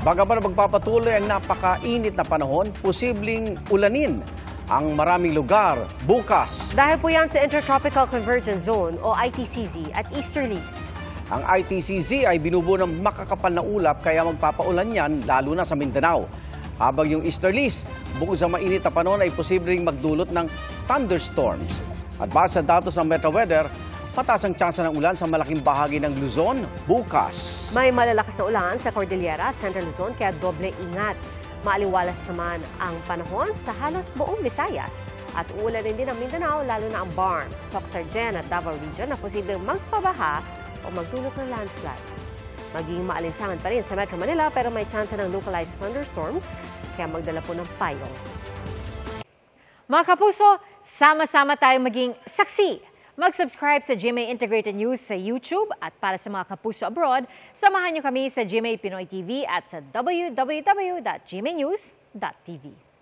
Bagaman magpapatuloy ang napakainit na panahon, posibleng ulanin ang maraming lugar bukas. Dahil po yan sa Intertropical Convergence Zone o ITCZ at easterlies. Ang ITCZ ay binubuo ng makakapal na ulap kaya magpapaulan yan lalo na sa Mindanao. Habang yung easterlies, bukod sa mainit na panahon ay posibleng magdulot ng thunderstorms. At base sa datos ng Metro Weather, mataas ang tsansa ng ulan sa malaking bahagi ng Luzon bukas. May malalakas na ulan sa Cordillera at Central Luzon kaya doble ingat. Maaliwalas naman ang panahon sa halos buong Visayas. At uulanin din ang Mindanao lalo na ang Barm, Soc-Sargen at Davao Region na posibleng magpabaha o magdulot ng landslide. Maging maalinsangan pa rin sa Metro Manila pero may tsansa ng localized thunderstorms kaya magdala po ng payong. Mga kapuso, sama-sama tayong maging saksi. Mag-subscribe sa GMA Integrated News sa YouTube at para sa mga kapuso abroad, samahan niyo kami sa GMA Pinoy TV at sa www.gmanews.tv.